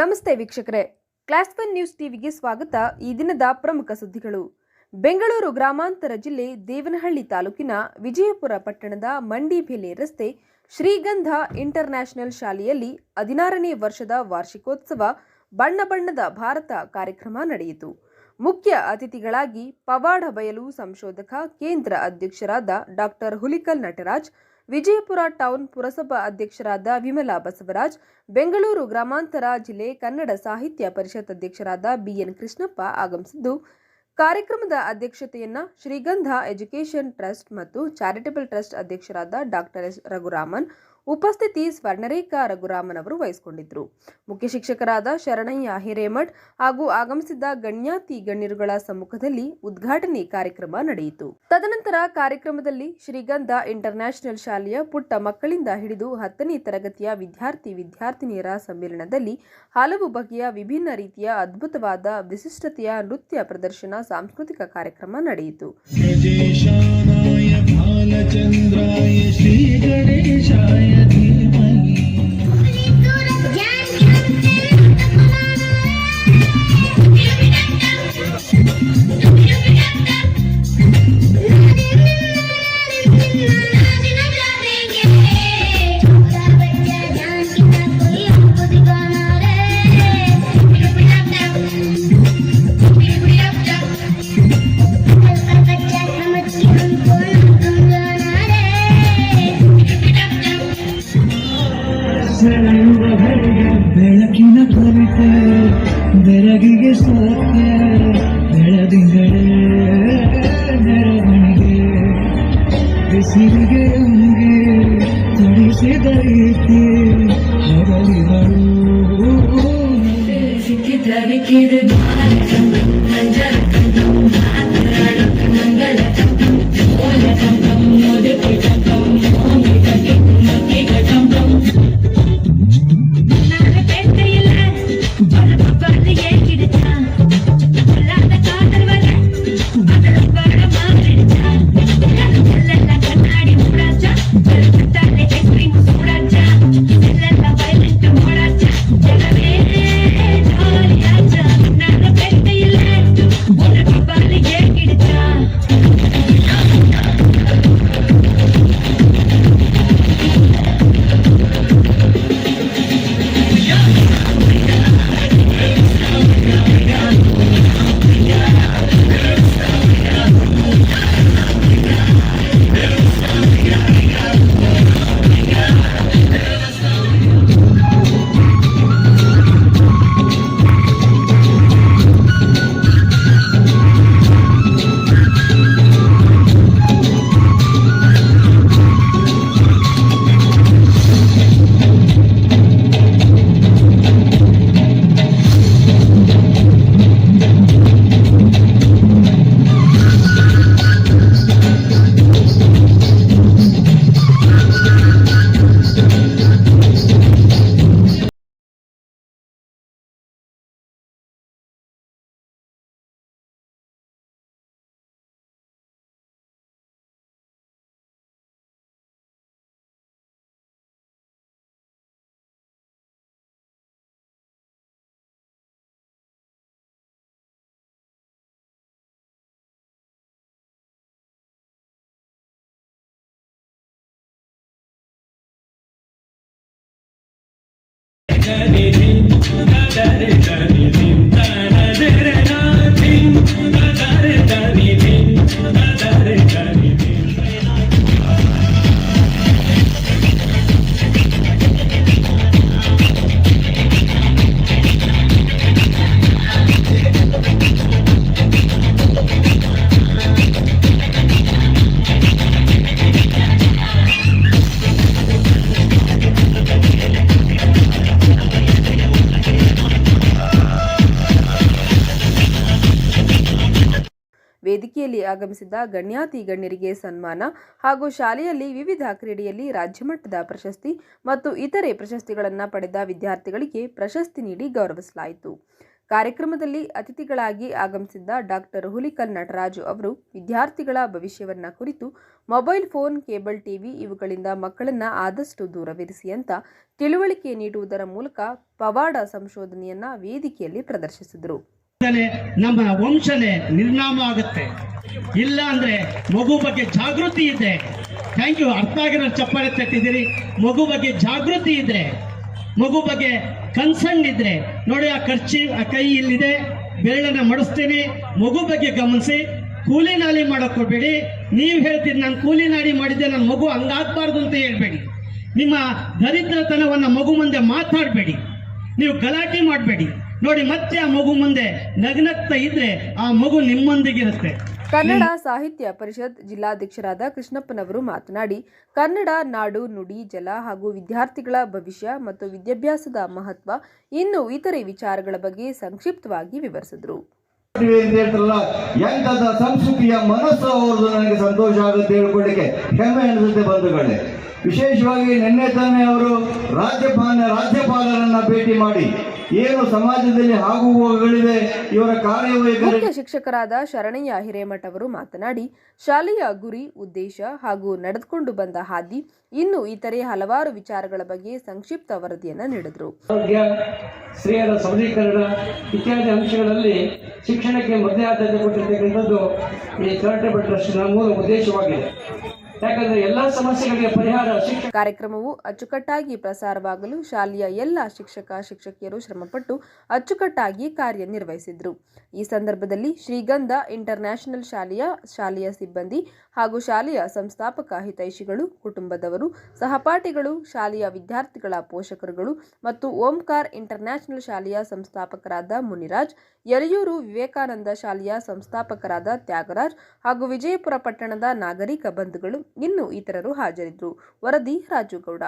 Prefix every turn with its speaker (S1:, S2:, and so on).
S1: ನಮಸ್ತೆ ವೀಕ್ಷಕರೇ, class 1 news ಟಿವಿಗೆ ಸ್ವಾಗತ. ಈ ದಿನದ ಪ್ರಮುಖ ಸುದ್ದಿಗಳು. ಬೆಂಗಳೂರು ಗ್ರಾಮಾಂತರ ಜಿಲ್ಲೆ ದೇವನಹಳ್ಳಿ ತಾಲೂಕಿನ ವಿಜಯಪುರ ಪಟ್ಟಣದ ಮಂಡಿಬೆಲೆ ರಸ್ತೆ ಶ್ರೀಗಂಧ ಇಂಟರ್ ನ್ಯಾಷನಲ್ ಶಾಲೆಯಲ್ಲಿ 16ನೇ ವರ್ಷದ ವಾರ್ಷಿಕೋತ್ಸವ ಬಣ್ಣ ಬಣ್ಣದ ಭಾರತ ಕಾರ್ಯಕ್ರಮ ನಡೆಯಿತು. ಮುಖ್ಯ ಅತಿಥಿಗಳಾಗಿ ಪವಾಡ ಬಯಲು ಸಂಶೋಧಕ ಕೇಂದ್ರ ಅಧ್ಯಕ್ಷರಾದ ಡಾಕ್ಟರ್ ಹುಲಿಕಲ್ ನಟರಾಜ್, ವಿಜಯಪುರ ಟೌನ್ ಪುರಸಭಾ ಅಧ್ಯಕ್ಷರಾದ ವಿಮಲಾ ಬಸವರಾಜ್, ಬೆಂಗಳೂರು ಗ್ರಾಮಾಂತರ ಜಿಲ್ಲೆ ಕನ್ನಡ ಸಾಹಿತ್ಯ ಪರಿಷತ್ ಅಧ್ಯಕ್ಷರಾದ ಬಿಎನ್ ಕೃಷ್ಣಪ್ಪ ಆಗಮಿಸಿದ್ದು, ಕಾರ್ಯಕ್ರಮದ ಅಧ್ಯಕ್ಷತೆಯನ್ನ ಶ್ರೀಗಂಧ ಎಜುಕೇಷನ್ ಟ್ರಸ್ಟ್ ಮತ್ತು ಚಾರಿಟಬಲ್ ಟ್ರಸ್ಟ್ ಅಧ್ಯಕ್ಷರಾದ ಡಾಕ್ಟರ್ ಎಸ್ ರಘುರಾಮನ್, ಉಪಸ್ಥಿತಿ ಸ್ವರ್ಣರೇಖಾ ರಘುರಾಮನ್ ಅವರು ವಹಿಸಿಕೊಂಡಿದ್ದರು. ಮುಖ್ಯ ಶಿಕ್ಷಕರಾದ ಶರಣಯ್ಯ ಹಿರೇಮಠ್ ಹಾಗೂ ಆಗಮಿಸಿದ್ದ ಗಣ್ಯಾತಿ ಗಣ್ಯರುಗಳ ಸಮ್ಮುಖದಲ್ಲಿ ಉದ್ಘಾಟನೆ ಕಾರ್ಯಕ್ರಮ ನಡೆಯಿತು. ತದನಂತರ ಕಾರ್ಯಕ್ರಮದಲ್ಲಿ ಶ್ರೀಗಂಧ ಇಂಟರ್ ನ್ಯಾಷನಲ್ ಶಾಲೆಯ ಪುಟ್ಟ ಮಕ್ಕಳಿಂದ ಹಿಡಿದು 10ನೇ ತರಗತಿಯ ವಿದ್ಯಾರ್ಥಿನಿಯರ ಸಮ್ಮೇಳನದಲ್ಲಿ ಹಲವು ಬಗೆಯ ವಿಭಿನ್ನ ರೀತಿಯ ಅದ್ಭುತವಾದ ವಿಶಿಷ್ಟತೆಯ ನೃತ್ಯ ಪ್ರದರ್ಶನ, ಸಾಂಸ್ಕೃತಿಕ ಕಾರ್ಯಕ್ರಮ ನಡೆಯಿತು.
S2: ಬೆಳಕಿನ ಕವಿತೆ ಬೆರಗಿಗೆ ಸೋತೆ ಬೆಳದಿಂಗಳೇ ನೆರವಣಿಗೆ ಬಿಸಿಲಿಗೆ ಉಂಗಿ ತೊಡಿಸಿದ ರೀತಿ ಹೊರಲಿಗಳು ಸಿಕ್ಕಿದ
S1: ವೇದಿಕೆಯಲ್ಲಿ ಆಗಮಿಸಿದ್ದ ಗಣ್ಯಾತಿ ಗಣ್ಯರಿಗೆ ಸನ್ಮಾನ ಹಾಗೂ ಶಾಲೆಯಲ್ಲಿ ವಿವಿಧ ಕ್ರೀಡೆಯಲ್ಲಿ ರಾಜ್ಯಮಟ್ಟದ ಪ್ರಶಸ್ತಿ ಮತ್ತು ಇತರೆ ಪ್ರಶಸ್ತಿಗಳನ್ನು ಪಡೆದ ವಿದ್ಯಾರ್ಥಿಗಳಿಗೆ ಪ್ರಶಸ್ತಿ ನೀಡಿ ಗೌರವಿಸಲಾಯಿತು. ಕಾರ್ಯಕ್ರಮದಲ್ಲಿ ಅತಿಥಿಗಳಾಗಿ ಆಗಮಿಸಿದ್ದ ಡಾಕ್ಟರ್ ಹುಲಿಕಲ್ ನಟರಾಜು ಅವರು ವಿದ್ಯಾರ್ಥಿಗಳ ಭವಿಷ್ಯವನ್ನ ಕುರಿತು ಮೊಬೈಲ್ ಫೋನ್, ಕೇಬಲ್ ಟಿವಿ ಇವುಗಳಿಂದ ಮಕ್ಕಳನ್ನ ಆದಷ್ಟು ದೂರವಿರಿಸಿ ಅಂತ ತಿಳುವಳಿಕೆ ನೀಡುವುದರ ಮೂಲಕ ಪವಾಡ ಸಂಶೋಧನೆಯನ್ನ ವೇದಿಕೆಯಲ್ಲಿ ಪ್ರದರ್ಶಿಸಿದರು.
S3: ನಮ್ಮ ವಂಶನೇ ನಿರ್ನಾಮ ಆಗುತ್ತೆ. ಇಲ್ಲ ಅಂದ್ರೆ ಮಗು ಬಗ್ಗೆ ಜಾಗೃತಿ ಇದೆ. Thank you. ಅರ್ಥ ಆಗಿರೋ ಚಪ್ಪಾಳೆ ತಟ್ಟಿದ್ದೀರಿ. ಮಗು ಬಗ್ಗೆ ಜಾಗೃತಿ ಇದ್ರೆ, ಮಗು ಬಗ್ಗೆ ಕನ್ಸರ್ನ್ ಇದ್ರೆ ನೋಡಿ, ಆ ಕೈ ಇಲ್ಲಿದೆ, ಬೆರಳನ್ನ ಮಡಿಸ್ತೇನೆ, ಮಗು ಬಗ್ಗೆ ಗಮನಿಸಿ. ಕೂಲಿ ನಾಲಿ ಮಾಡಕ್ ಹೋಗ್ಬೇಡಿ. ನೀವು ಹೇಳ್ತೀರಿ ನಾನು ಕೂಲಿ ನಾಲಿ ಮಾಡಿದ್ದೆ, ನನ್ನ ಮಗು ಹಂಗಾಗ್ಬಾರ್ದು ಅಂತ ಹೇಳ್ಬೇಡಿ. ನಿಮ್ಮ ದರಿದ್ರತನವನ್ನ ಮಗು ಮುಂದೆ ಮಾತಾಡಬೇಡಿ. ನೀವು ಗಲಾಟೆ ಮಾಡಬೇಡಿ. ನೋಡಿ, ಮತ್ತೆ ಆ ಮಗು ಮುಂದೆ ನಗ್ನಗ್ತಾ ಇದ್ರೆ ಆ ಮಗು ನಿಮ್ಮೊಂದಿಗಿರುತ್ತೆ.
S1: ಕನ್ನಡ ಸಾಹಿತ್ಯ ಪರಿಷತ್ ಜಿಲ್ಲಾಧ್ಯಕ್ಷರಾದ ಕೃಷ್ಣಪ್ಪನವರು ಮಾತನಾಡಿ, ಕನ್ನಡ ನಾಡು, ನುಡಿ, ಜಲ ಹಾಗೂ ವಿದ್ಯಾರ್ಥಿಗಳ ಭವಿಷ್ಯ ಮತ್ತು ವಿದ್ಯಾಭ್ಯಾಸದ ಮಹತ್ವ ಇನ್ನು ಇತರೆ ವಿಚಾರಗಳ ಬಗ್ಗೆ ಸಂಕ್ಷಿಪ್ತವಾಗಿ ವಿವರಿಸಿದರು.
S4: ಎಂತದ ಸಂಸ್ಕೃತಿಯ ಮನಸ್ಸು ಅವ್ರದ್ದು ನನಗೆ ಸಂತೋಷ ಆಗುತ್ತೆ ಹೇಳ್ಕೊಳ್ಳಿಕ್ಕೆ ಹೆಮ್ಮೆ ಅನಿಸುತ್ತೆ ಬಂಧುಗಳೇ. ವಿಶೇಷವಾಗಿ ನಿನ್ನೆ ತಾನೇ ಅವರು ರಾಜ್ಯಪಾಲರನ್ನ ಭೇಟಿ ಮಾಡಿ ಏನು ಸಮಾಜದಲ್ಲಿ ಆಗುಹೋಗುಗಳಿವೆ, ಇವರ ಕಾರ್ಯವೈಖರಿ.
S1: ಮುಖ್ಯ ಶಿಕ್ಷಕರಾದ ಶರಣಯ್ಯ ಹಿರೇಮಠ ಅವರು ಮಾತನಾಡಿ, ಶಾಲೆಯ ಗುರಿ, ಉದ್ದೇಶ ಹಾಗೂ ನಡೆದುಕೊಂಡು ಬಂದ ಹಾದಿ ಇನ್ನು ಇತರೆ ಹಲವಾರು ವಿಚಾರಗಳ ಬಗ್ಗೆ ಸಂಕ್ಷಿಪ್ತ ವರದಿಯನ್ನು ನೀಡಿದರು.
S5: ಆರೋಗ್ಯ, ಸ್ತ್ರೀಯರ ಸಬಲೀಕರಣ ಇತ್ಯಾದಿ ಅಂಶಗಳಲ್ಲಿ ಶಿಕ್ಷಣಕ್ಕೆ ಮೊದಲೇ ಆದ್ಯತೆ ಕೊಟ್ಟಿರ್ತಕ್ಕಂಥದ್ದು ಈ ಚಾರಿಟಬಲ್ ಟ್ರಸ್ಟ್ನ ಮೂಲ ಉದ್ದೇಶವಾಗಿದೆ. ಯಾಕಂದ್ರೆ ಎಲ್ಲಾ ಸಮಸ್ಯೆಗಳಿಗೆ ಪರಿಹಾರ ಶಿಕ್ಷಣ.
S1: ಕಾರ್ಯಕ್ರಮವು ಅಚ್ಚುಕಟ್ಟಾಗಿ ಪ್ರಸಾರವಾಗಲು ಶಾಲೆಯ ಎಲ್ಲ ಶಿಕ್ಷಕಿಯರು ಶ್ರಮಪಟ್ಟು ಅಚ್ಚುಕಟ್ಟಾಗಿ ಕಾರ್ಯನಿರ್ವಹಿಸಿದರು. ಈ ಸಂದರ್ಭದಲ್ಲಿ ಶ್ರೀಗಂಧ ಇಂಟರ್ನ್ಯಾಷನಲ್ ಶಾಲೆಯ ಸಿಬ್ಬಂದಿ ಹಾಗೂ ಶಾಲೆಯ ಸಂಸ್ಥಾಪಕ ಹಿತೈಷಿಗಳು, ಕುಟುಂಬದವರು, ಸಹಪಾಠಿಗಳು, ಶಾಲೆಯ ವಿದ್ಯಾರ್ಥಿಗಳ ಪೋಷಕರುಗಳು ಮತ್ತು ಓಂಕಾರ್ ಇಂಟರ್ನ್ಯಾಷನಲ್ ಶಾಲೆಯ ಸಂಸ್ಥಾಪಕರಾದ ಮುನಿರಾಜ್, ಯರಿಯೂರು ವಿವೇಕಾನಂದ ಶಾಲೆಯ ಸಂಸ್ಥಾಪಕರಾದ ತ್ಯಾಗರಾಜ್ ಹಾಗೂ ವಿಜಯಪುರ ಪಟ್ಟಣದ ನಾಗರಿಕ ಬಂಧುಗಳು ಇನ್ನು ಇತರರು ಹಾಜರಿದ್ದರು. ವರದಿ ರಾಜುಗೌಡ.